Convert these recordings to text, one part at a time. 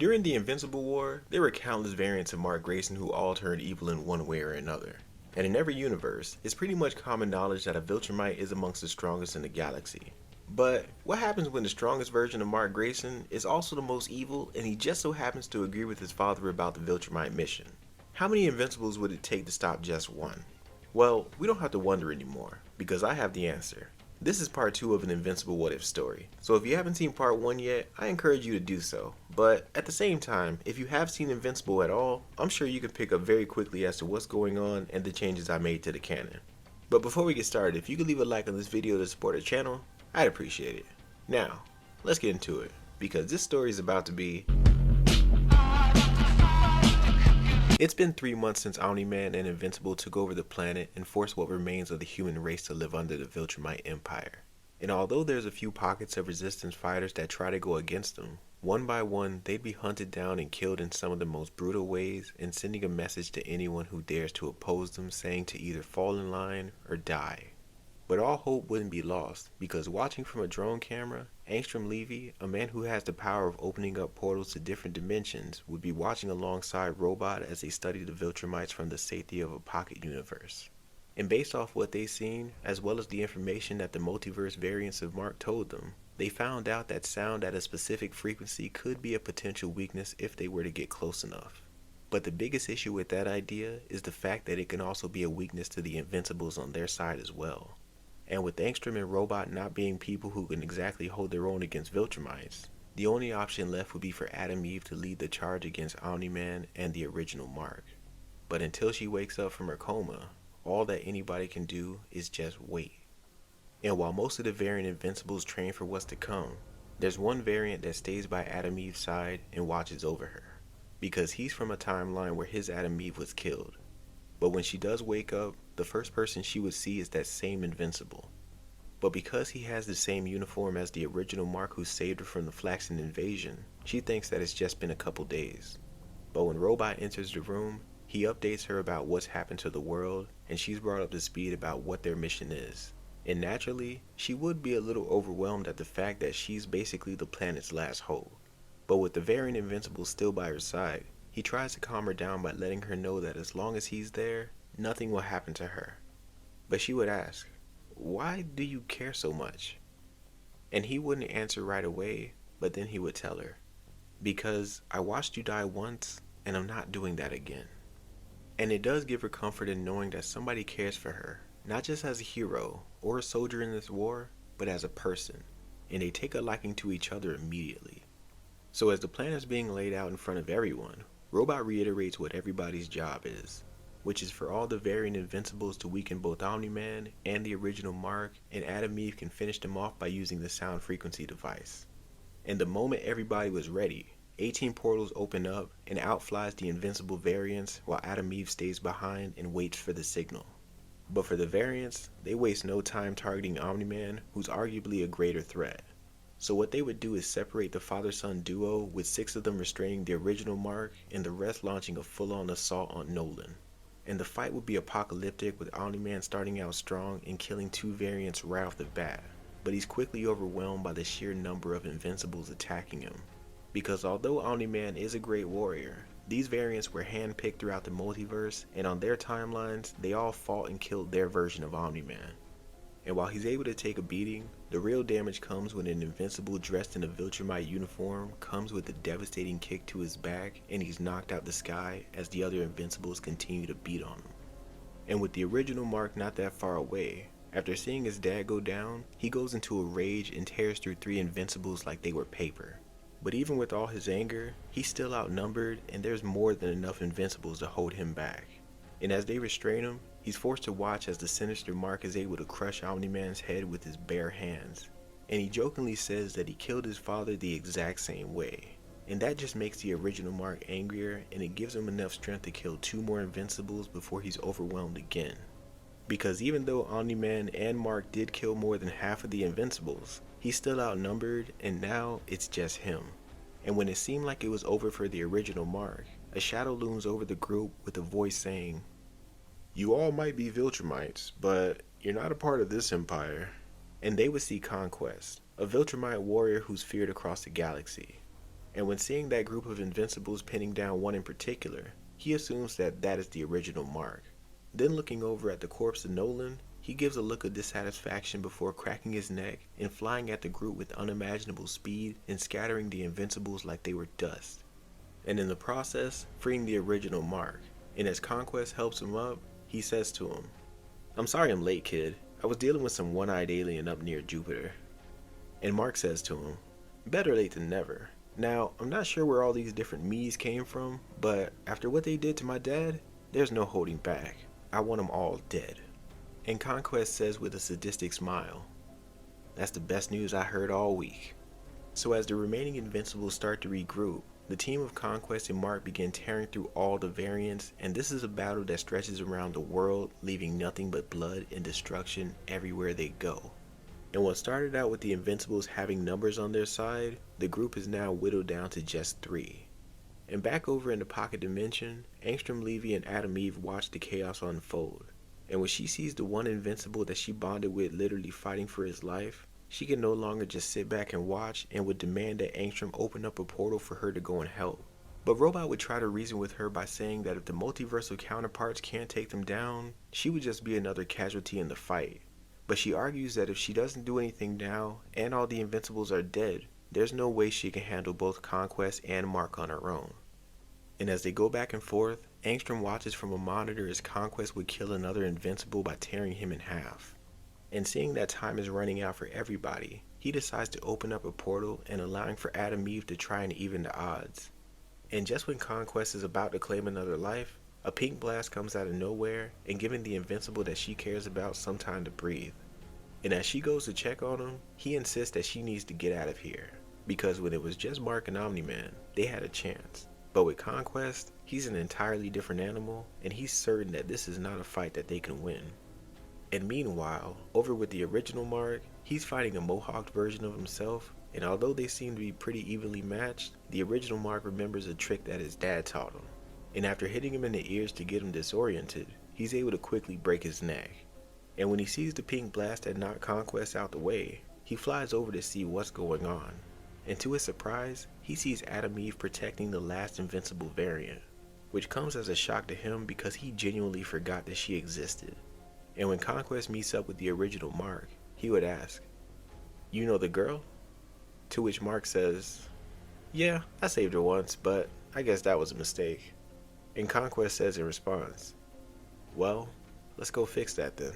During the Invincible War, there were countless variants of Mark Grayson who all turned evil in one way or another. And in every universe, it's pretty much common knowledge that a Viltrumite is amongst the strongest in the galaxy. But what happens when the strongest version of Mark Grayson is also the most evil and he just so happens to agree with his father about the Viltrumite mission? How many Invincibles would it take to stop just one? Well, we don't have to wonder anymore, because I have the answer. This is part 2 of an Invincible What If story, so if you haven't seen part 1 yet, I encourage you to do so. But at the same time, if you have seen Invincible at all, I'm sure you can pick up very quickly as to what's going on and the changes I made to the canon. But before we get started, if you could leave a like on this video to support the channel, I'd appreciate it. Now, let's get into it, because this story is about to be... It's been 3 months since Omni-Man and Invincible took over the planet and forced what remains of the human race to live under the Viltrumite Empire. And although there's a few pockets of resistance fighters that try to go against them, one by one they'd be hunted down and killed in some of the most brutal ways, and sending a message to anyone who dares to oppose them saying to either fall in line or die. But all hope wouldn't be lost, because watching from a drone camera, Angstrom Levy, a man who has the power of opening up portals to different dimensions, would be watching alongside Robot as they study the Viltrumites from the safety of a pocket universe. And based off what they've seen, as well as the information that the multiverse variants of Mark told them, they found out that sound at a specific frequency could be a potential weakness if they were to get close enough. But the biggest issue with that idea is the fact that it can also be a weakness to the Invincibles on their side as well. And with Angstrom and Robot not being people who can exactly hold their own against Viltrumites, the only option left would be for Adam Eve to lead the charge against Omni-Man and the original Mark. But until she wakes up from her coma, all that anybody can do is just wait. And while most of the variant Invincibles train for what's to come, there's one variant that stays by Adam Eve's side and watches over her, because he's from a timeline where his Adam Eve was killed. But when she does wake up, the first person she would see is that same Invincible. But because he has the same uniform as the original Mark who saved her from the Flaxen invasion, she thinks that it's just been a couple days. But when Robot enters the room, he updates her about what's happened to the world, and she's brought up to speed about what their mission is. And naturally, she would be a little overwhelmed at the fact that she's basically the planet's last hope. But with the variant Invincible still by her side, he tries to calm her down by letting her know that as long as he's there, nothing will happen to her. But she would ask, "Why do you care so much?" And he wouldn't answer right away, but then he would tell her, "Because I watched you die once, and I'm not doing that again." And it does give her comfort in knowing that somebody cares for her, not just as a hero or a soldier in this war, but as a person, and they take a liking to each other immediately. So as the plan is being laid out in front of everyone, Robot reiterates what everybody's job is, which is for all the variant Invincibles to weaken both Omni-Man and the original Mark, and Adam Eve can finish them off by using the sound frequency device. And the moment everybody was ready, 18 portals open up and out flies the Invincible variants while Adam Eve stays behind and waits for the signal. But for the variants, they waste no time targeting Omni-Man, who's arguably a greater threat. So what they would do is separate the father-son duo, with 6 of them restraining the original Mark and the rest launching a full-on assault on Nolan. And the fight would be apocalyptic, with Omni-Man starting out strong and killing 2 variants right off the bat. But he's quickly overwhelmed by the sheer number of Invincibles attacking him. Because although Omni-Man is a great warrior, these variants were handpicked throughout the multiverse, and on their timelines, they all fought and killed their version of Omni-Man. And while he's able to take a beating, the real damage comes when an Invincible dressed in a Viltrumite uniform comes with a devastating kick to his back, and he's knocked out the sky as the other Invincibles continue to beat on him. And with the original Mark not that far away, after seeing his dad go down, he goes into a rage and tears through 3 Invincibles like they were paper. But even with all his anger, he's still outnumbered, and there's more than enough Invincibles to hold him back. And as they restrain him, he's forced to watch as the sinister Mark is able to crush Omni-Man's head with his bare hands. And he jokingly says that he killed his father the exact same way. And that just makes the original Mark angrier, and it gives him enough strength to kill 2 more Invincibles before he's overwhelmed again. Because even though Omni-Man and Mark did kill more than half of the Invincibles, he's still outnumbered, and now it's just him. And when it seemed like it was over for the original Mark, a shadow looms over the group with a voice saying, "You all might be Viltrumites, but you're not a part of this empire." And they would see Conquest, a Viltrumite warrior who's feared across the galaxy. And when seeing that group of Invincibles pinning down one in particular, he assumes that that is the original Mark. Then looking over at the corpse of Nolan, he gives a look of dissatisfaction before cracking his neck and flying at the group with unimaginable speed and scattering the Invincibles like they were dust. And in the process, freeing the original Mark. And as Conquest helps him up, he says to him, "I'm sorry I'm late, kid. I was dealing with some one-eyed alien up near Jupiter." And Mark says to him, "Better late than never. Now, I'm not sure where all these different me's came from, but after what they did to my dad, there's no holding back. I want them all dead." And Conquest says with a sadistic smile, "That's the best news I heard all week." So as the remaining Invincibles start to regroup, the team of Conquest and Mark begin tearing through all the variants, and this is a battle that stretches around the world, leaving nothing but blood and destruction everywhere they go. And what started out with the Invincibles having numbers on their side, the group is now whittled down to just 3. And back over in the Pocket Dimension, Angstrom, Levy, and Adam Eve watch the chaos unfold. And when she sees the one Invincible that she bonded with literally fighting for his life, she can no longer just sit back and watch and would demand that Angstrom open up a portal for her to go and help. But Robot would try to reason with her by saying that if the multiversal counterparts can't take them down, she would just be another casualty in the fight. But she argues that if she doesn't do anything now, and all the Invincibles are dead, there's no way she can handle both Conquest and Mark on her own. And as they go back and forth, Angstrom watches from a monitor as Conquest would kill another Invincible by tearing him in half. And seeing that time is running out for everybody, he decides to open up a portal and allowing for Adam Eve to try and even the odds. And just when Conquest is about to claim another life, a pink blast comes out of nowhere and giving the Invincible that she cares about some time to breathe. And as she goes to check on him, he insists that she needs to get out of here, because when it was just Mark and Omni-Man, they had a chance. But with Conquest, he's an entirely different animal, and he's certain that this is not a fight that they can win. And meanwhile, over with the original Mark, he's fighting a mohawked version of himself, and although they seem to be pretty evenly matched, the original Mark remembers a trick that his dad taught him. And after hitting him in the ears to get him disoriented, he's able to quickly break his neck. And when he sees the pink blast that knocked Conquest out the way, he flies over to see what's going on. And to his surprise, he sees Adam Eve protecting the last Invincible variant, which comes as a shock to him because he genuinely forgot that she existed. And when Conquest meets up with the original Mark, he would ask, "You know the girl?" To which Mark says, "Yeah, I saved her once, but I guess that was a mistake." And Conquest says in response, "Well, let's go fix that then."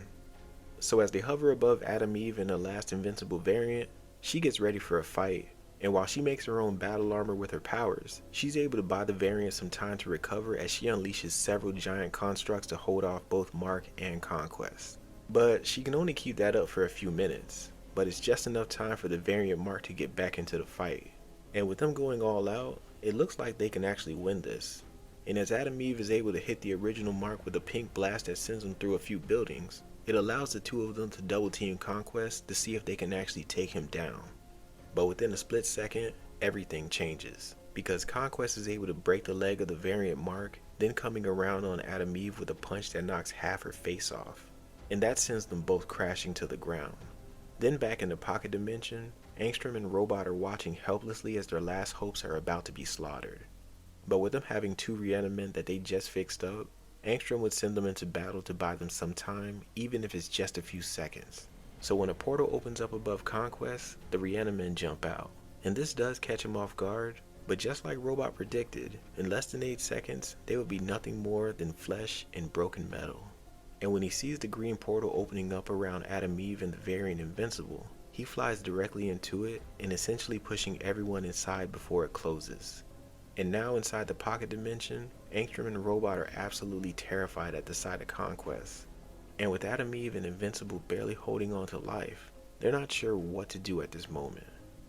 So as they hover above Adam Eve and the last Invincible variant, she gets ready for a fight, and while she makes her own battle armor with her powers, she's able to buy the variant some time to recover as she unleashes several giant constructs to hold off both Mark and Conquest. But she can only keep that up for a few minutes, but it's just enough time for the variant Mark to get back into the fight. And with them going all out, it looks like they can actually win this. And as Adam Eve is able to hit the original Mark with a pink blast that sends him through a few buildings, it allows the two of them to double team Conquest to see if they can actually take him down. But within a split second, everything changes, because Conquest is able to break the leg of the variant Mark, then coming around on Adam Eve with a punch that knocks half her face off. And that sends them both crashing to the ground. Then back in the Pocket Dimension, Angstrom and Robot are watching helplessly as their last hopes are about to be slaughtered. But with them having 2 reanimate that they just fixed up, Angstrom would send them into battle to buy them some time, even if it's just a few seconds. So when a portal opens up above Conquest, the reanimate jump out. And this does catch him off guard, but just like Robot predicted, in less than 8 seconds, they would be nothing more than flesh and broken metal. And when he sees the green portal opening up around Adam Eve and the variant Invincible, he flies directly into it and essentially pushing everyone inside before it closes. And now inside the Pocket Dimension, Angstrom and Robot are absolutely terrified at the sight of Conquest. And with Adam Eve and Invincible barely holding on to life, they're not sure what to do at this moment.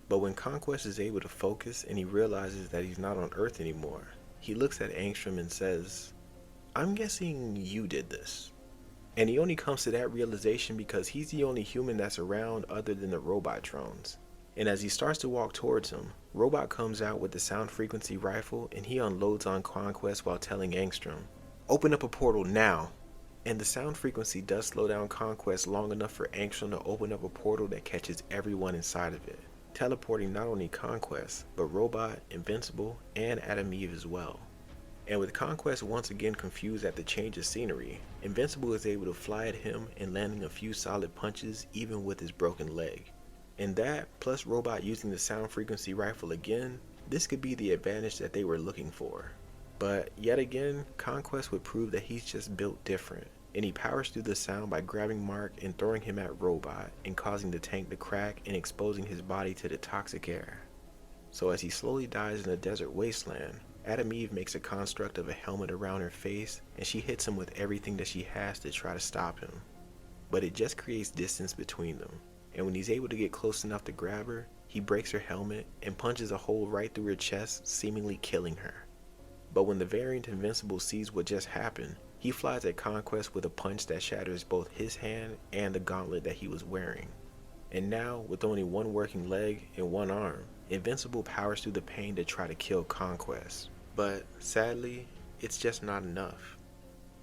But when Conquest is able to focus and he realizes that he's not on Earth anymore, he looks at Angstrom and says, "I'm guessing you did this." And he only comes to that realization because he's the only human that's around other than the Robot-Drones. And as he starts to walk towards him, Robot comes out with the sound frequency rifle and he unloads on Conquest while telling Angstrom, "Open up a portal now." And the sound frequency does slow down Conquest long enough for Angstrom to open up a portal that catches everyone inside of it. teleporting not only Conquest, but Robot, Invincible, and Adam Eve as well. And with Conquest once again confused at the change of scenery, Invincible is able to fly at him and landing a few solid punches even with his broken leg. And that, plus Robot using the sound frequency rifle again, this could be the advantage that they were looking for. But yet again, Conquest would prove that he's just built different, and he powers through the sound by grabbing Mark and throwing him at Robot and causing the tank to crack and exposing his body to the toxic air. So as he slowly dies in a desert wasteland, Adam Eve makes a construct of a helmet around her face and she hits him with everything that she has to try to stop him. But it just creates distance between them, and when he's able to get close enough to grab her, he breaks her helmet and punches a hole right through her chest, seemingly killing her. But when the variant Invincible sees what just happened, he flies at Conquest with a punch that shatters both his hand and the gauntlet that he was wearing. And now, with only one working leg and one arm, Invincible powers through the pain to try to kill Conquest. But sadly, it's just not enough.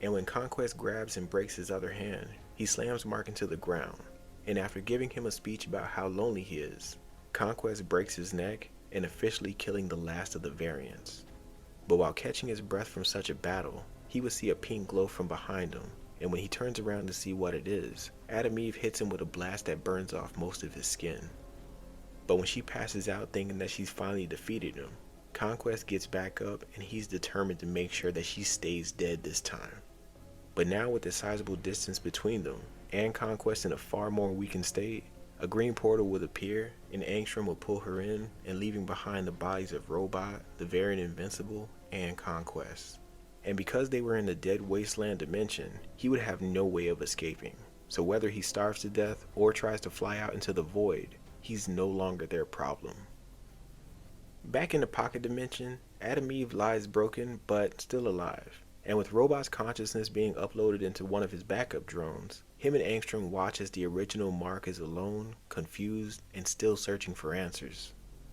And when Conquest grabs and breaks his other hand, he slams Mark into the ground. And after giving him a speech about how lonely he is, Conquest breaks his neck and officially killing the last of the variants. But while catching his breath from such a battle, he would see a pink glow from behind him, and when he turns around to see what it is, Adam Eve hits him with a blast that burns off most of his skin. But when she passes out thinking that she's finally defeated him, Conquest gets back up and he's determined to make sure that she stays dead this time. But now with the sizable distance between them, and Conquest in a far more weakened state, a green portal would appear and Angstrom will pull her in and leaving behind the bodies of Robot, the variant Invincible, and Conquest. And because they were in the dead wasteland dimension, he would have no way of escaping. So whether he starves to death or tries to fly out into the void, he's no longer their problem. Back in the pocket dimension, Adam Eve lies broken but still alive. And with Robot's consciousness being uploaded into one of his backup drones, him and Angstrom watch as the original Mark is alone, confused, and still searching for answers.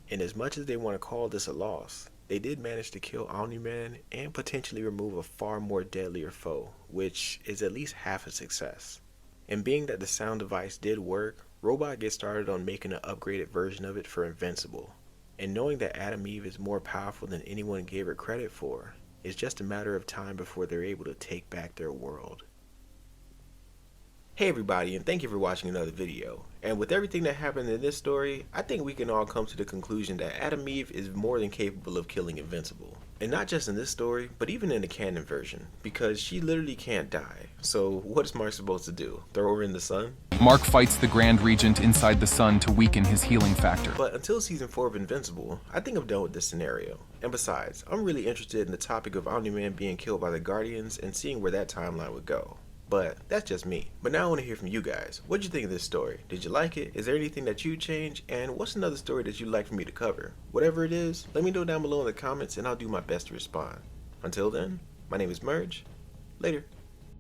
And as much as they want to call this a loss, they did manage to kill Omni-Man and potentially remove a far more deadlier foe, which is at least half a success. And being that the sound device did work, Robot gets started on making an upgraded version of it for Invincible. And knowing that Adam Eve is more powerful than anyone gave her credit for, it's just a matter of time before they're able to take back their world. Hey everybody, and thank you for watching another video. And with everything that happened in this story, I think we can all come to the conclusion that Adam Eve is more than capable of killing Invincible. And not just in this story, but even in the canon version, because she literally can't die. So what is Mark supposed to do? Throw her in the sun? Mark fights the Grand Regent inside the sun to weaken his healing factor. But until season 4 of Invincible, I think I'm done with this scenario. And besides, I'm really interested in the topic of Omni-Man being killed by the Guardians and seeing where that timeline would go. But that's just me. But now I want to hear from you guys. What did you think of this story? Did you like it? Is there anything that you change? And what's another story that you'd like for me to cover? Whatever it is, let me know down below in the comments and I'll do my best to respond. Until then, my name is Merge. Later.